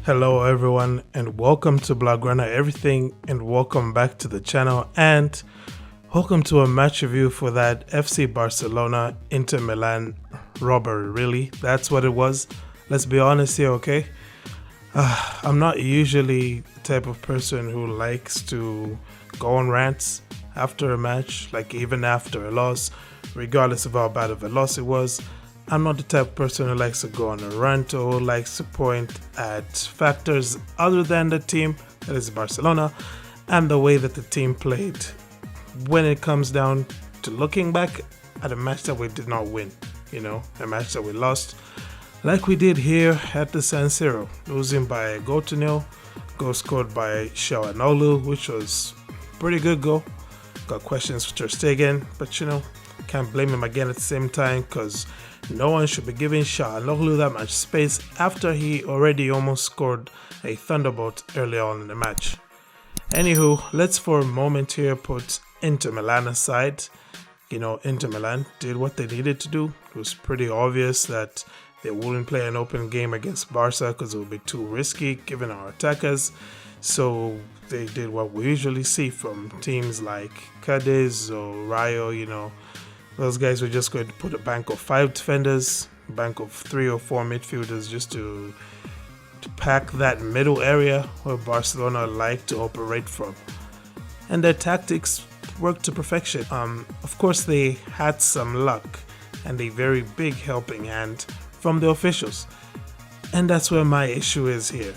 Hello everyone and welcome to Blaugrana Everything and welcome back to the channel and welcome to a match review for that FC Barcelona Inter Milan robbery. Really, that's what it was. Let's be honest here, okay? I'm not usually the type of person who likes to go on rants after a match, like even after a loss, regardless of how bad of a loss it was. I'm not the type of person who likes to go on a rant or who likes to point at factors other than the team, that is Barcelona, and the way that the team played when it comes down to looking back at a match that we did not win, a match that we lost, like we did here at the San Siro, losing by a goal to nil, goal scored by Calhanoglu, which was a pretty good goal. Got questions for Ter Stegen, but can't blame him again at the same time because no one should be giving Calhanoglu that much space after he already almost scored a thunderbolt early on in the match. Anywho, let's for a moment here put Inter Milan aside. Inter Milan did what they needed to do. It was pretty obvious that they wouldn't play an open game against Barca because it would be too risky given our attackers. So they did what we usually see from teams like Cadiz or Rayo, Those guys were just going to put a bank of 5 defenders, a bank of 3 or 4 midfielders just to pack that middle area where Barcelona like to operate from. And their tactics worked to perfection. Of course, they had some luck and a very big helping hand from the officials. And that's where my issue is here.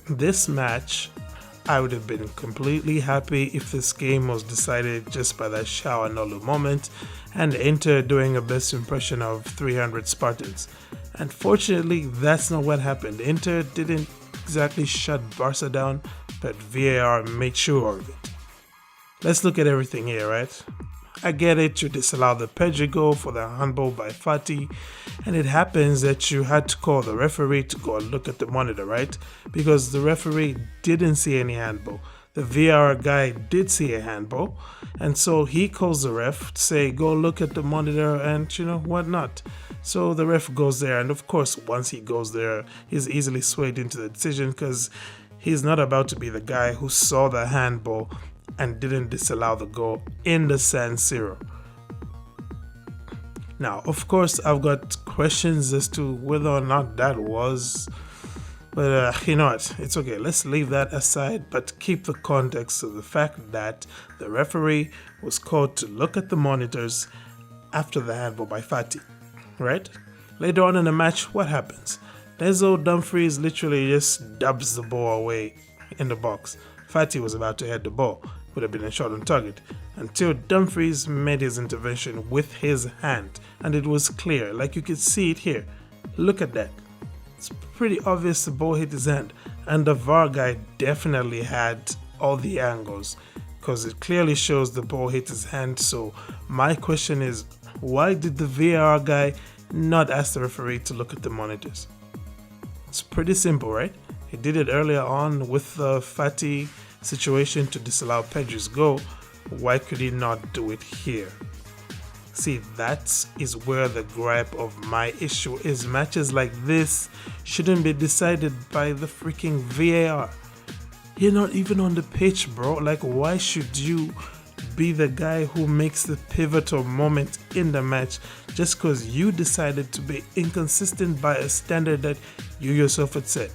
This match, I would have been completely happy if this game was decided just by that Calhanoglu moment and Inter doing a best impression of 300 Spartans. Unfortunately, that's not what happened. Inter didn't exactly shut Barca down, but VAR made sure of it. Let's look at everything here, right? I get it, you disallowed the Pedri goal for the handball by Fati, and it happens that you had to call the referee to go and look at the monitor, right? Because the referee didn't see any handball. The VAR guy did see a handball, and so he calls the ref to say, go look at the monitor and whatnot. So the ref goes there, and of course, once he goes there, he's easily swayed into the decision because he's not about to be the guy who saw the handball and didn't disallow the goal in the San Siro. Now, of course, I've got questions as to whether or not that was, but you know what, it's okay, let's leave that aside, but keep the context of the fact that the referee was called to look at the monitors after the handball by Fati, right? Later on in the match, what happens? Denzel Dumfries literally just dubs the ball away in the box. Fati was about to head the ball, would have been a shot on target, until Dumfries made his intervention with his hand, and it was clear, like you could see it here. Look at that. It's pretty obvious the ball hit his hand, and the VAR guy definitely had all the angles, because it clearly shows the ball hit his hand. So my question is, why did the VAR guy not ask the referee to look at the monitors? It's pretty simple, right? He did it earlier on with the Fati situation to disallow Pedri's goal. Why could he not do it here? See, that is where the gripe of my issue is. Matches like this shouldn't be decided by the freaking VAR. You're not even on the pitch, bro. Like, why should you be the guy who makes the pivotal moment in the match just because you decided to be inconsistent by a standard that you yourself had set?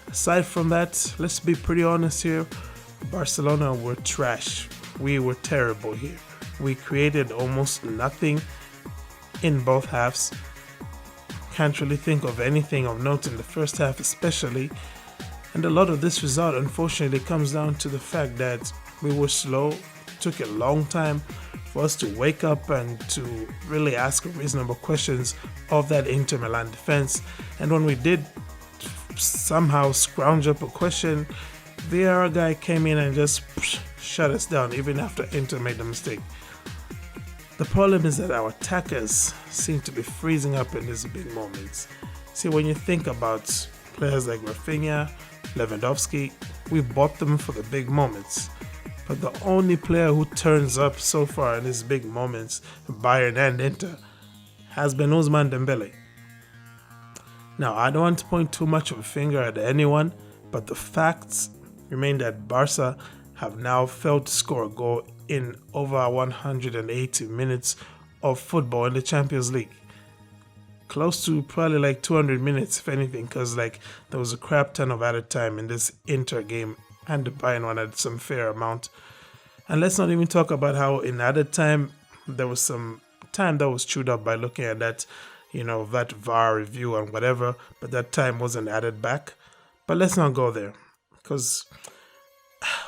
Aside from that, let's be pretty honest here. Barcelona were trash. We were terrible here. We created almost nothing in both halves. Can't really think of anything of note in the first half especially. And a lot of this result unfortunately comes down to the fact that we were slow. It took a long time for us to wake up and to really ask reasonable questions of that Inter Milan defense. And when we did somehow scrounge up a question, the VAR guy came in and just shut us down even after Inter made the mistake. The problem is that our attackers seem to be freezing up in these big moments. See, when you think about players like Rafinha, Lewandowski, we bought them for the big moments. But the only player who turns up so far in these big moments, Bayern and Inter, has been Ousmane Dembele. Now, I don't want to point too much of a finger at anyone, but the facts remain that Barca have now failed to score a goal in over 180 minutes of football in the Champions League. Close to probably like 200 minutes, if anything, because like there was a crap ton of added time in this Inter game, and the Bayern one had some fair amount. And let's not even talk about how in added time there was some time that was chewed up by looking at that, that VAR review and whatever, but that time wasn't added back. But let's not go there, because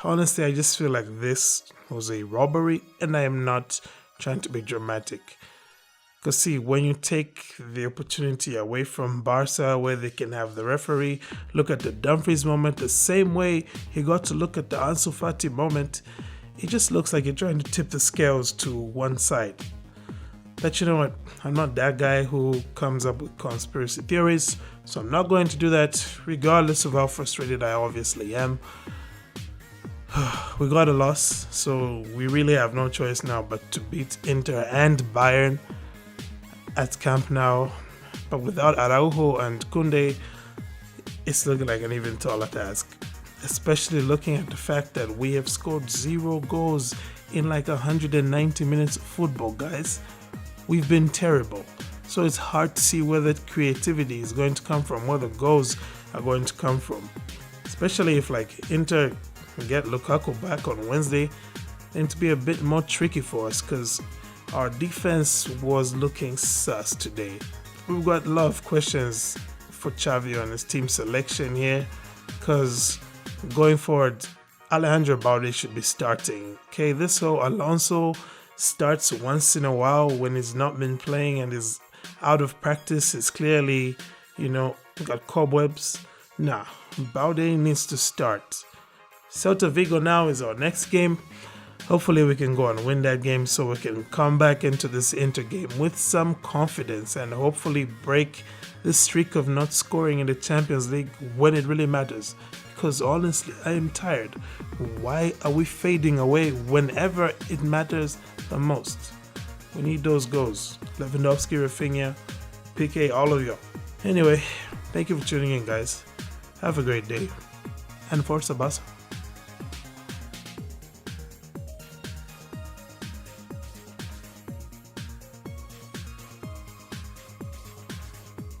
honestly, I just feel like this was a robbery, and I am not trying to be dramatic. Because see, when you take the opportunity away from Barca where they can have the referee look at the Dumfries moment the same way he got to look at the Ansu Fati moment, it just looks like you're trying to tip the scales to one side. But you know what, I'm not that guy who comes up with conspiracy theories, so I'm not going to do that regardless of how frustrated I obviously am. We got a loss, so we really have no choice now but to beat Inter and Bayern at Camp Nou. But without Araujo and Koundé, it's looking like an even taller task, especially looking at the fact that we have scored 0 goals in like 190 minutes of football, guys. We've been terrible, so it's hard to see where that creativity is going to come from, where the goals are going to come from, especially if like Inter get Lukaku back on Wednesday. Then to be a bit more tricky for us, because our defense was looking sus today. We've got a lot of questions for Xavi on his team selection here, because going forward, Alejandro Balde should be starting. Okay, this whole Alonso starts once in a while when he's not been playing and is out of practice, is clearly, got cobwebs. Nah, Balde needs to start. Celta Vigo now is our next game. Hopefully we can go and win that game so we can come back into this Inter game with some confidence and hopefully break this streak of not scoring in the Champions League when it really matters. Because honestly, I am tired. Why are we fading away whenever it matters the most? We need those goals. Lewandowski, Rafinha, PK, all of y'all. Anyway, thank you for tuning in, guys. Have a great day. And Forza Barca.